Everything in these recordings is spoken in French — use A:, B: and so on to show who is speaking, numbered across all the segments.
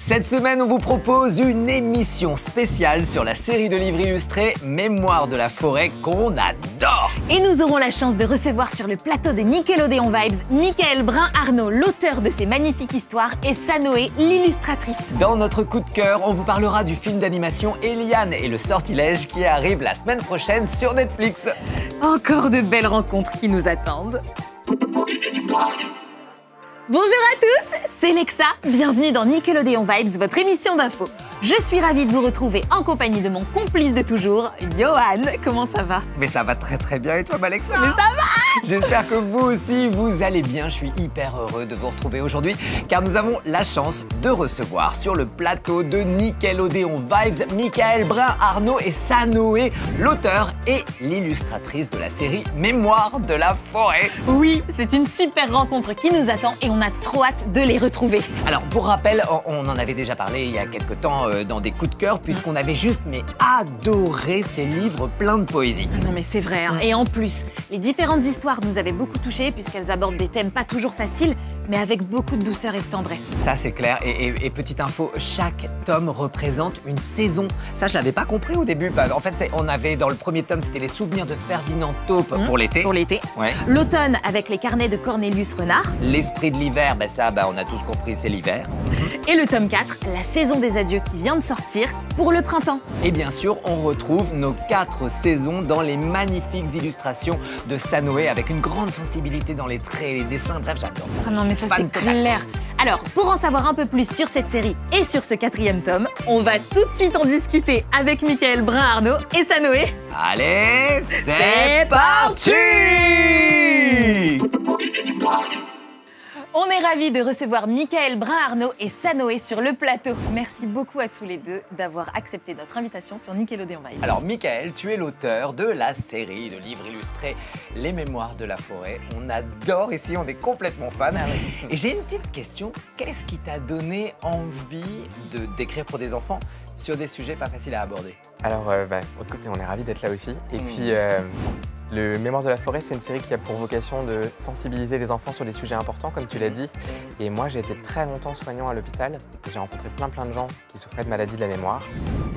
A: Cette semaine, on vous propose une émission spéciale sur la série de livres illustrés Mémoire de la forêt qu'on adore.
B: Et nous aurons la chance de recevoir sur le plateau de Nickelodeon Vibes Michaël Brun-Arnaud, l'auteur de ces magnifiques histoires, et Sanoé, l'illustratrice.
A: Dans notre coup de cœur, on vous parlera du film d'animation Eliane et le sortilège qui arrive la semaine prochaine sur Netflix.
B: Encore de belles rencontres qui nous attendent. Bonjour à tous, c'est Lexa, bienvenue dans Nickelodeon Vibes, votre émission d'info. Je suis ravie de vous retrouver en compagnie de mon complice de toujours, Johan. Comment ça va?
A: Mais ça va très bien, et toi, Alexa?
B: Mais ça va!
A: J'espère que vous aussi, vous allez bien. Je suis hyper heureux de vous retrouver aujourd'hui, car nous avons la chance de recevoir sur le plateau de Nickelodeon Vibes Michaël Brun-Arnaud et Sanoé, l'auteur et l'illustratrice de la série Mémoire de la forêt.
B: Oui, c'est une super rencontre qui nous attend et on a trop hâte de les retrouver.
A: Alors, pour rappel, on en avait déjà parlé il y a quelques temps dans des coups de cœur, puisqu'on avait juste adoré ces livres pleins de poésie.
B: Ah non mais c'est vrai, hein. Et en plus, les différentes histoires nous avaient beaucoup touchés puisqu'elles abordent des thèmes pas toujours faciles, mais avec beaucoup de douceur et de tendresse.
A: Ça c'est clair, et petite info, chaque tome représente une saison. Ça je l'avais pas compris au début. En fait, on avait dans le premier tome, c'était les souvenirs de Ferdinand Taupe pour l'été.
B: Pour l'été.
A: Ouais.
B: L'automne avec les carnets de Cornelius Renard.
A: L'esprit de l'hiver, on a tous compris, c'est l'hiver.
B: Et le tome 4, la saison des adieux qui vient de sortir pour le printemps.
A: Et bien sûr, on retrouve nos 4 saisons dans les magnifiques illustrations de Sanoé avec une grande sensibilité dans les traits et les dessins. Bref, j'adore.
B: Ah non mais ça c'est clair. Alors, pour en savoir un peu plus sur cette série et sur ce 4e tome, on va tout de suite en discuter avec Michaël Brun-Arnaud et Sanoé.
A: Allez, c'est parti!
B: On est ravis de recevoir Michaël Brun-Arnaud et Sanoé sur le plateau. Merci beaucoup à tous les deux d'avoir accepté notre invitation sur Nickelodeon Vibes.
A: Alors Michaël, tu es l'auteur de la série de livres illustrés Les Mémoires de la forêt. On adore ici, on est complètement fans. Et j'ai une petite question, qu'est-ce qui t'a donné envie d'écrire pour des enfants sur des sujets pas faciles à aborder?
C: Alors, écoutez, on est ravis d'être là aussi. Et puis, le Mémoire de la forêt, c'est une série qui a pour vocation de sensibiliser les enfants sur des sujets importants, comme tu l'as dit. Et moi, j'ai été très longtemps soignant à l'hôpital. J'ai rencontré plein de gens qui souffraient de maladies de la mémoire.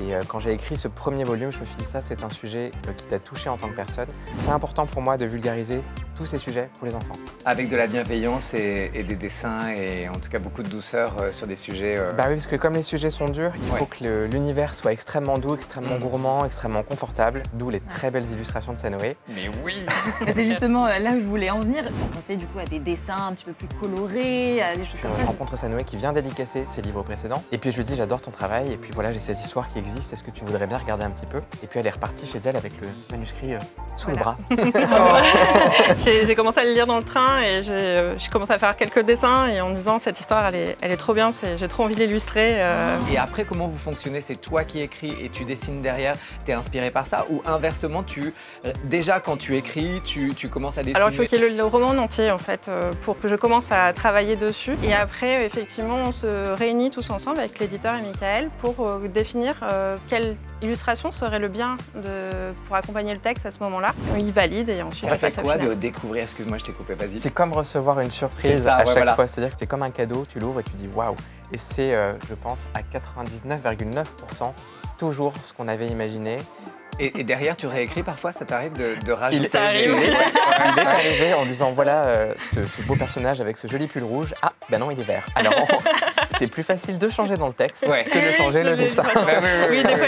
C: Et quand j'ai écrit ce premier volume, je me suis dit, ça, c'est un sujet qui t'a touché en tant que personne. C'est important pour moi de vulgariser tous ces sujets pour les enfants.
A: Avec de la bienveillance et des dessins et en tout cas beaucoup de douceur sur des sujets...
C: Bah oui, parce que comme les sujets sont durs, il faut que l'univers soit extrêmement doux, extrêmement gourmand, extrêmement confortable, d'où les très belles illustrations de Sanoé.
A: Mais oui!
B: C'est justement là où je voulais en venir. On pensait du coup à des dessins un petit peu plus colorés, à des choses comme ça.
C: Je rencontre Sanoé qui vient dédicacer ses livres précédents. Et puis je lui dis, j'adore ton travail. Et puis voilà, j'ai cette histoire qui existe. Est-ce que tu voudrais bien regarder un petit peu? Et puis elle est repartie chez elle avec le manuscrit sous le bras.
D: J'ai commencé à le lire dans le train et j'ai commencé à faire quelques dessins et en me disant cette histoire elle est trop bien, j'ai trop envie de l'illustrer.
A: Et après, comment vous fonctionnez? C'est toi qui écris et tu dessines derrière, t'es inspiré par ça? Ou inversement, déjà quand tu écris, tu commences à dessiner?
D: Alors il faut qu'il y ait le roman en entier en fait pour que je commence à travailler dessus. Et après effectivement on se réunit tous ensemble avec l'éditeur et Michaël pour définir quelle illustration serait le bien pour accompagner le texte à ce moment-là. Il valide et ensuite
A: ça fait quoi de découvrir? Excuse-moi, je t'ai coupé, vas-y.
C: C'est comme recevoir une surprise à chaque fois. C'est-à-dire que c'est comme un cadeau, tu l'ouvres et tu dis waouh. Et c'est, je pense, à 99,9% toujours ce qu'on avait imaginé.
A: Et derrière, tu réécris parfois, ça t'arrive de rajouter?
D: Ça arrive.
C: Il est arrivé en disant voilà ce beau personnage avec ce joli pull rouge. Ah, ben non, il est vert. Alors, c'est plus facile de changer dans le texte que de changer le dessin.
D: Oui, des fois,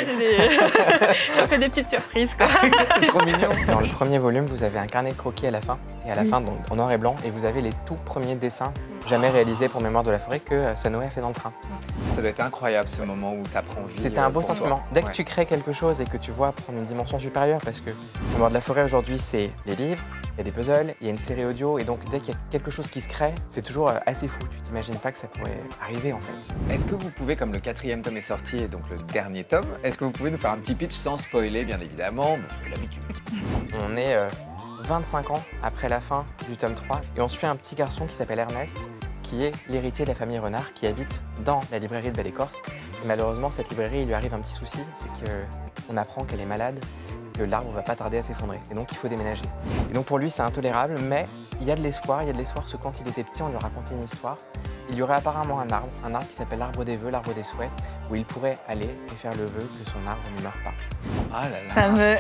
D: ça fait des petites surprises, quoi.
A: C'est trop mignon.
C: Dans le premier volume, vous avez un carnet de croquis à la fin. Et à la fin, donc, en noir et blanc, et vous avez les tout premiers dessins jamais réalisés pour Mémoire de la forêt que Sanoé a fait dans le train.
A: Ça doit être incroyable ce moment où ça prend vie.
C: C'était un beau sentiment. Dès que tu crées quelque chose et que tu vois prendre une dimension supérieure, parce que Mémoire de la forêt aujourd'hui, c'est les livres, il y a des puzzles, il y a une série audio, et donc dès qu'il y a quelque chose qui se crée, c'est toujours assez fou. Tu t'imagines pas que ça pourrait arriver en fait.
A: Est-ce que vous pouvez, comme le 4e tome est sorti et donc le dernier tome, est-ce que vous pouvez nous faire un petit pitch sans spoiler bien évidemment, parce que l'habitude.
C: On est 25 ans après la fin du tome 3 et on suit un petit garçon qui s'appelle Ernest qui est l'héritier de la famille Renard qui habite dans la librairie de Belle-Écorce. Et malheureusement, cette librairie, il lui arrive un petit souci, c'est qu'on apprend qu'elle est malade, que l'arbre va pas tarder à s'effondrer et donc il faut déménager. Et donc pour lui, c'est intolérable, mais il y a de l'espoir ce quand il était petit, on lui racontait une histoire Il y aurait apparemment un arbre qui s'appelle l'arbre des vœux, l'arbre des souhaits, où il pourrait aller et faire le vœu que son arbre ne meure pas.
A: Ah là là.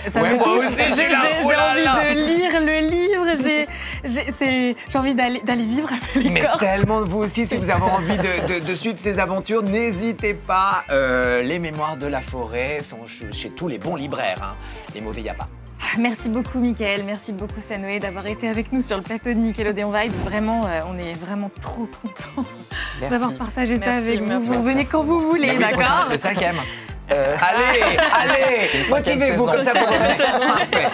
B: Ça
A: Ouais,
B: me
A: moi
B: touche.
A: aussi, j'ai
B: J'ai
A: là.
B: envie de lire le livre. J'ai envie d'aller vivre avec les
A: Mais
B: Corses.
A: tellement de vous aussi, si vous avez envie de suivre ces aventures, n'hésitez pas. Les mémoires de la forêt sont chez tous les bons libraires. Hein. Les mauvais, y a pas.
B: Merci beaucoup, Mickaël. Merci beaucoup, Sanoé, d'avoir été avec nous sur le plateau de Nickelodeon Vibes. Vraiment, on est vraiment trop contents d'avoir partagé ça
D: Merci,
B: avec vous.
D: merci.
B: Vous revenez quand vous voulez,
A: Oui, prochain,
B: d'accord?
A: le 5e. Allez, motivez-vous comme ça pour revenir. Parfait.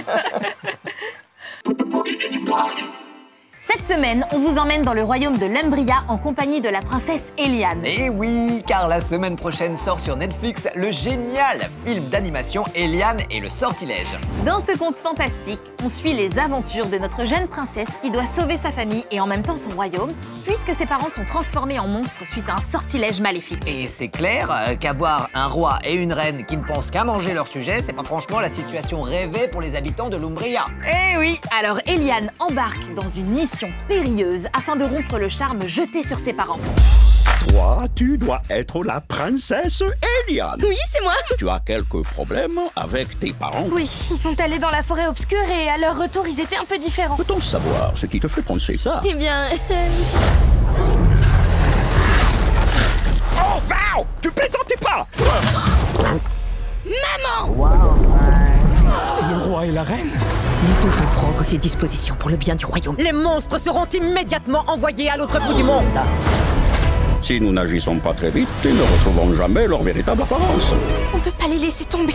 B: Cette semaine, on vous emmène dans le royaume de l'Umbria en compagnie de la princesse Eliane.
A: Et oui, car la semaine prochaine sort sur Netflix le génial film d'animation Eliane et le sortilège.
B: Dans ce conte fantastique, on suit les aventures de notre jeune princesse qui doit sauver sa famille et en même temps son royaume, puisque ses parents sont transformés en monstres suite à un sortilège maléfique.
A: Et c'est clair qu'avoir un roi et une reine qui ne pensent qu'à manger leur sujet, c'est pas franchement la situation rêvée pour les habitants de l'Umbria.
B: Eh oui, alors Eliane embarque dans une mission périlleuse afin de rompre le charme jeté sur ses parents.
E: Toi, tu dois être la princesse Eliane.
F: Oui, c'est moi.
E: Tu as quelques problèmes avec tes parents.
F: Oui, ils sont allés dans la forêt obscure et à leur retour, ils étaient un peu différents.
E: Peut-on savoir ce qui te fait penser ça?
F: Eh bien...
E: Oh, Val! Tu plaisantais pas!
G: C'est le roi et la reine.
H: Nous devons prendre ces dispositions pour le bien du royaume. Les monstres seront immédiatement envoyés à l'autre bout du monde.
E: Si nous n'agissons pas très vite, ils ne retrouveront jamais leur véritable apparence.
F: On peut pas les laisser tomber.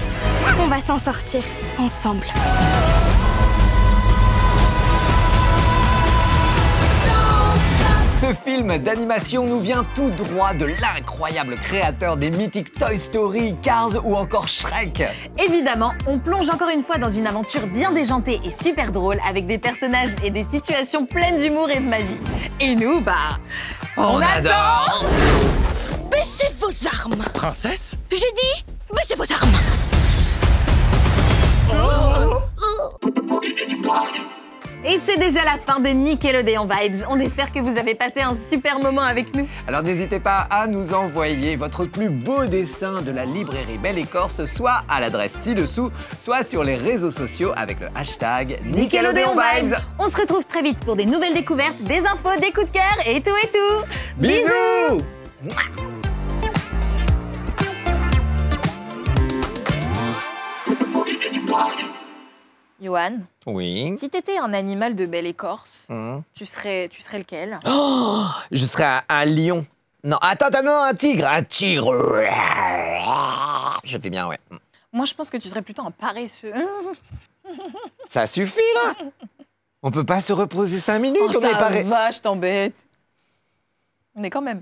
F: On va s'en sortir, ensemble.
A: Ce film d'animation nous vient tout droit de l'incroyable créateur des mythiques Toy Story, Cars ou encore Shrek.
B: Évidemment, on plonge encore une fois dans une aventure bien déjantée et super drôle avec des personnages et des situations pleines d'humour et de magie. Et nous, on adore.
H: Baissez vos armes.
G: Princesse?
H: J'ai dit, baissez vos armes.
B: Et c'est déjà la fin de Nickelodeon Vibes. On espère que vous avez passé un super moment avec nous.
A: Alors n'hésitez pas à nous envoyer votre plus beau dessin de la librairie Belle Écorce, soit à l'adresse ci-dessous, soit sur les réseaux sociaux avec le hashtag Nickelodeon Vibes.
B: On se retrouve très vite pour des nouvelles découvertes, des infos, des coups de cœur et tout et tout.
A: Bisous.
B: Johan,
A: Oui.
B: si t'étais un animal de belle écorce, tu serais lequel?
A: Je serais un lion. Non, attends, non, un tigre. Un tigre. Je fais bien, ouais.
B: Moi, je pense que tu serais plutôt un paresseux.
A: Ça suffit, là. On peut pas se reposer 5 minutes,
B: Oh,
A: on est
B: ça
A: pareil.
B: va, je t'embête. Mais quand même.